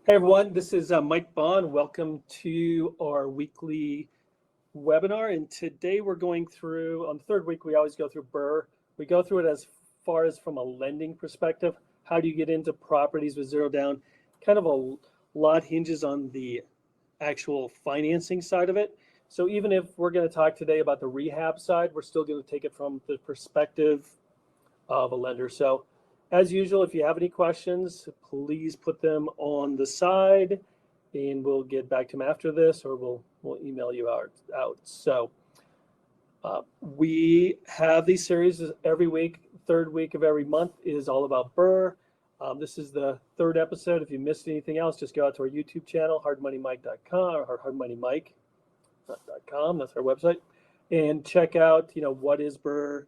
Hey everyone, this is Mike Bonn. Welcome to our weekly webinar. And today we're going through, on the third week, we always go through BRRRR. We go through it as far as from a lending perspective. How do you get into properties with zero down? Kind of a lot hinges on the actual financing side of it. So even if we're going to talk today about the rehab side, we're still going to take it from the perspective of a lender. So as usual, if you have any questions, please put them on the side and we'll get back to them after this, or we'll email you out. So we have these series every week. Third week of every month is all about BRRRR. This is the third episode. If you missed anything else, just go out to our YouTube channel, hardmoneymike.com or hardmoneymike.com. That's our website. And check out, what is BRRRR,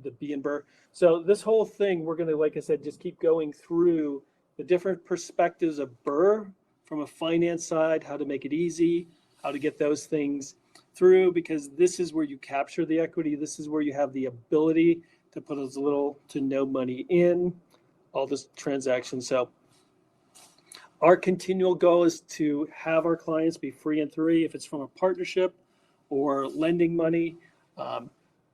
the B in BRRRR. So this whole thing, we're going to, like I said, just keep going through the different perspectives of BRRRR from a finance side, how to make it easy, how to get those things through, because this is where you capture the equity. This is where you have the ability to put as little to no money in all this transaction. So our continual goal is to have our clients be free and three, if it's from a partnership or lending money,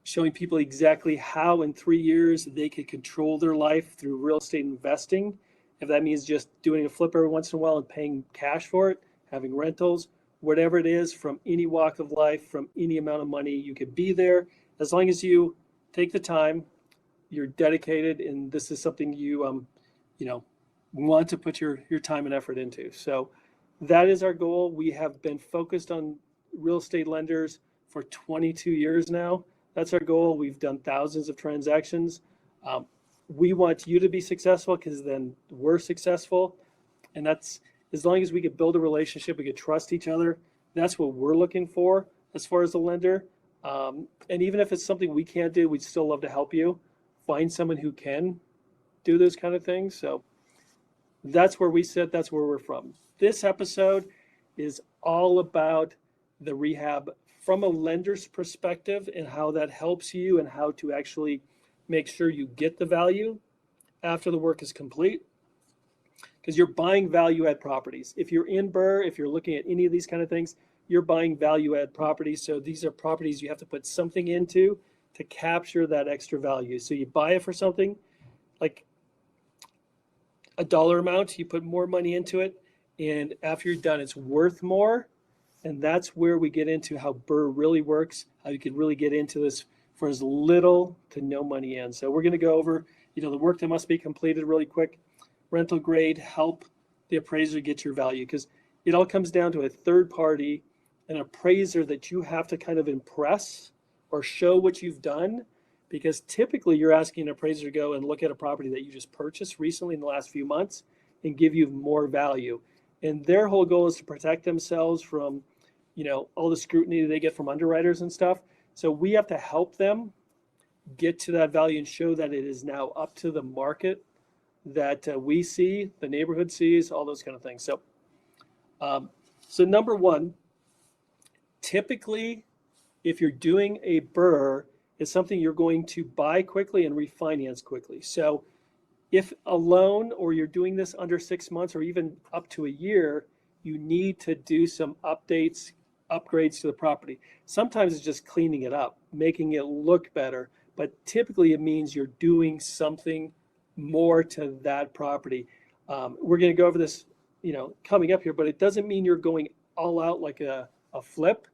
showing people exactly how in 3 years they could control their life through real estate investing. If that means just doing a flip every once in a while and paying cash for it, having rentals, whatever it is, from any walk of life, from any amount of money, you could be there. As long as you take the time, you're dedicated, and this is something you want to put your time and effort into. So that is our goal. We have been focused on real estate lenders for 22 years now. That's our goal. We've done thousands of transactions. We want you to be successful because then we're successful. And that's, as long as we could build a relationship, we could trust each other. That's what we're looking for as far as a lender. And even if it's something we can't do, we'd still love to help you find someone who can do those kind of things. So that's where we sit. That's where we're from. This episode is all about the rehab from a lender's perspective and how that helps you and how to actually make sure you get the value after the work is complete. Because you're buying value add properties. If you're in BRRRR, if you're looking at any of these kind of things, you're buying value add properties. So these are properties you have to put something into to capture that extra value. So you buy it for something like a dollar amount, you put more money into it, and after you're done, it's worth more. And that's where we get into how BRRRR really works, how you can really get into this for as little to no money in. So we're going to go over, the work that must be completed really quick. Rental grade, help the appraiser get your value, because it all comes down to a third party, an appraiser that you have to kind of impress or show what you've done, because typically you're asking an appraiser to go and look at a property that you just purchased recently in the last few months and give you more value. And their whole goal is to protect themselves from all the scrutiny they get from underwriters and stuff. So we have to help them get to that value and show that it is now up to the market that we see, the neighborhood sees, all those kind of things. So, number one, typically, if you're doing a BRRRR, it's something you're going to buy quickly and refinance quickly. So if a loan or you're doing this under 6 months or even up to a year, you need to do some updates, upgrades to the property. Sometimes it's just cleaning it up, making it look better, but typically it means you're doing something more to that property. We're going to go over this, coming up here, but it doesn't mean you're going all out like a flip,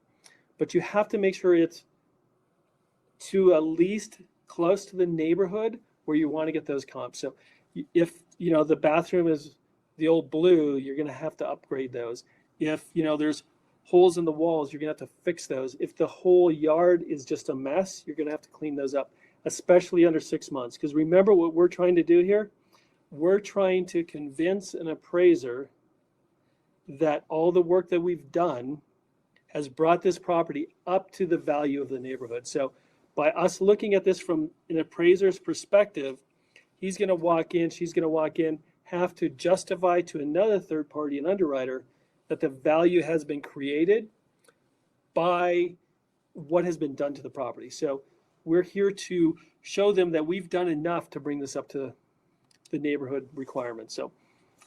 but you have to make sure it's to at least close to the neighborhood where you want to get those comps. So if, the bathroom is the old blue, you're going to have to upgrade those. If, there's holes in the walls, you're going to have to fix those. If the whole yard is just a mess, you're going to have to clean those up, especially under 6 months. Because remember what we're trying to do here? We're trying to convince an appraiser that all the work that we've done has brought this property up to the value of the neighborhood. So by us looking at this from an appraiser's perspective, he's going to walk in, she's going to walk in, have to justify to another third party, an underwriter, that the value has been created by what has been done to the property. So we're here to show them that we've done enough to bring this up to the neighborhood requirements. So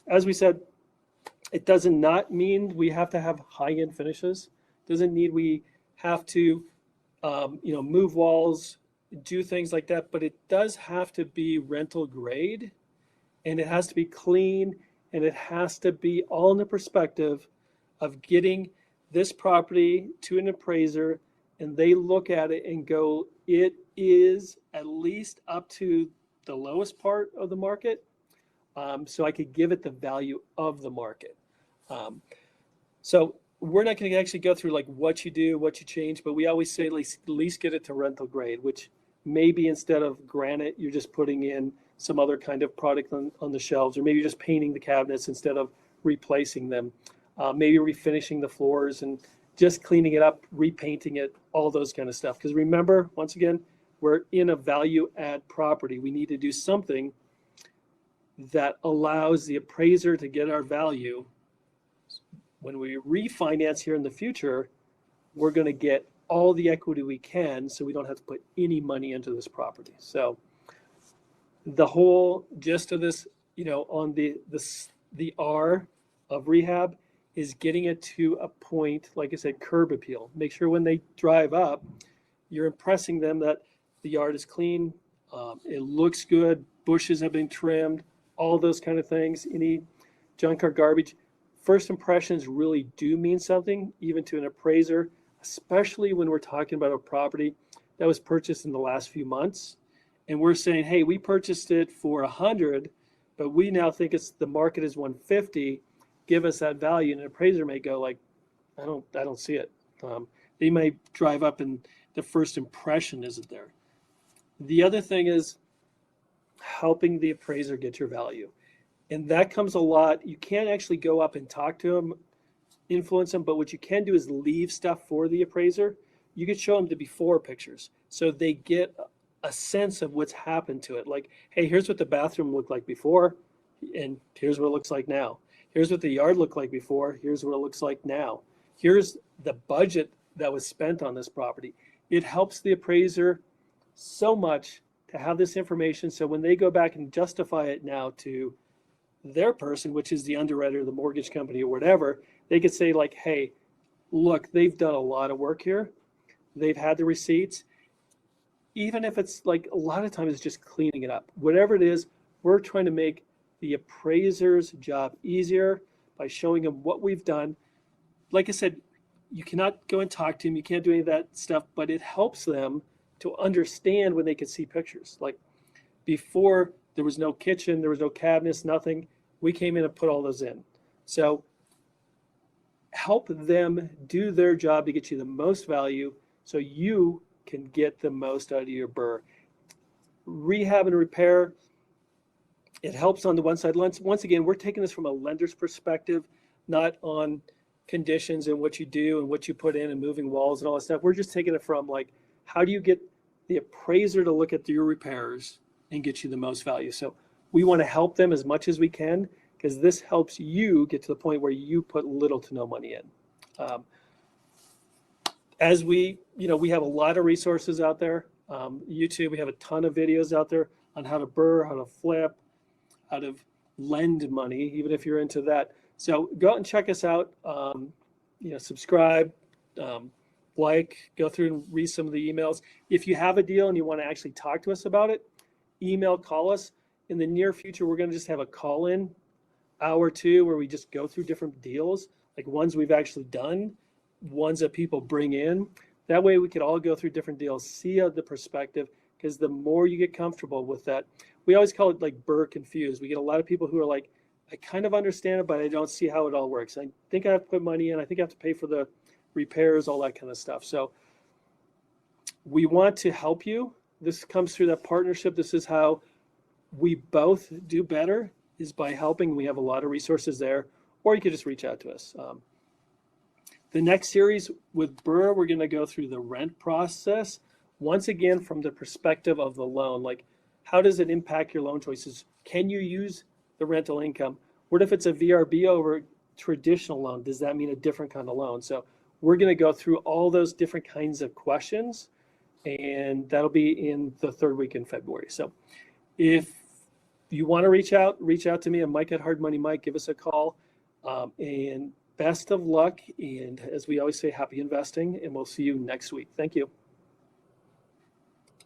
as we said, It does not mean we have to have high-end finishes. Doesn't mean we have to, move walls, do things like that. But it does have to be rental grade, and it has to be clean, and it has to be all in the perspective of getting this property to an appraiser, and they look at it and go, it is at least up to the lowest part of the market, so I could give it the value of the market. So we're not going to actually go through like what you do, what you change, but we always say at least get it to rental grade, which maybe instead of granite, you're just putting in some other kind of product on the shelves, or maybe you're just painting the cabinets instead of replacing them. Maybe refinishing the floors and just cleaning it up, repainting it, all those kind of stuff. Because remember, once again, we're in a value add property. We need to do something that allows the appraiser to get our value. When we refinance here in the future, we're going to get all the equity we can, so we don't have to put any money into this property. So the whole gist of this, on the R of rehab is getting it to a point, like I said, curb appeal. Make sure when they drive up, you're impressing them that the yard is clean, it looks good, bushes have been trimmed, all those kind of things, any junk or garbage. First impressions really do mean something, even to an appraiser, especially when we're talking about a property that was purchased in the last few months. And we're saying, hey, we purchased it for 100, but we now think the market is 150. Give us that value. And an appraiser may go like, I don't see it. They may drive up and the first impression isn't there. The other thing is helping the appraiser get your value. And that comes a lot. You can't actually go up and talk to them, influence them, but what you can do is leave stuff for the appraiser. You could show them the before pictures so they get a sense of what's happened to it. Like, hey, here's what the bathroom looked like before, and here's what it looks like now. Here's what the yard looked like before, here's what it looks like now. Here's the budget that was spent on this property. It helps the appraiser so much to have this information, so when they go back and justify it now to their person, which is the underwriter, the mortgage company, or whatever, they could say like, hey, look, they've done a lot of work here. They've had the receipts. Even if it's like a lot of times it's just cleaning it up. Whatever it is, we're trying to make the appraiser's job easier by showing them what we've done. Like I said, you cannot go and talk to them. You can't do any of that stuff, but it helps them to understand when they can see pictures. Like before, there was no kitchen, there was no cabinets, nothing. We came in and put all those in. So help them do their job to get you the most value so you can get the most out of your BRRRR. Rehab and repair, it helps on the one side. Once again, we're taking this from a lender's perspective, not on conditions and what you do and what you put in and moving walls and all that stuff. We're just taking it from like, how do you get the appraiser to look at your repairs and get you the most value? So we want to help them as much as we can, because this helps you get to the point where you put little to no money in. As we have a lot of resources out there. YouTube, we have a ton of videos out there on how to BRRRR, how to flip, how to lend money, even if you're into that. So go out and check us out. Subscribe, go through and read some of the emails. If you have a deal and you want to actually talk to us about it, call us. In the near future, we're going to just have a call-in hour or two where we just go through different deals, like ones we've actually done, ones that people bring in. That way we could all go through different deals, see the perspective, because the more you get comfortable with that, we always call it like BRRRR confused. We get a lot of people who are like, I kind of understand it, but I don't see how it all works. I think I have to put money in. I think I have to pay for the repairs, all that kind of stuff. So we want to help you. This comes through that partnership. This is how we both do better, is by helping. We have a lot of resources there, or you could just reach out to us. The next series with BRRRR, we're going to go through the rent process. Once again, from the perspective of the loan, like how does it impact your loan choices? Can you use the rental income? What if it's a VRB over traditional loan? Does that mean a different kind of loan? So we're going to go through all those different kinds of questions, and that'll be in the third week in February. So if you want to reach out to me. I'm Mike at Hard Money Mike. Give us a call. And best of luck. And as we always say, happy investing. And we'll see you next week. Thank you.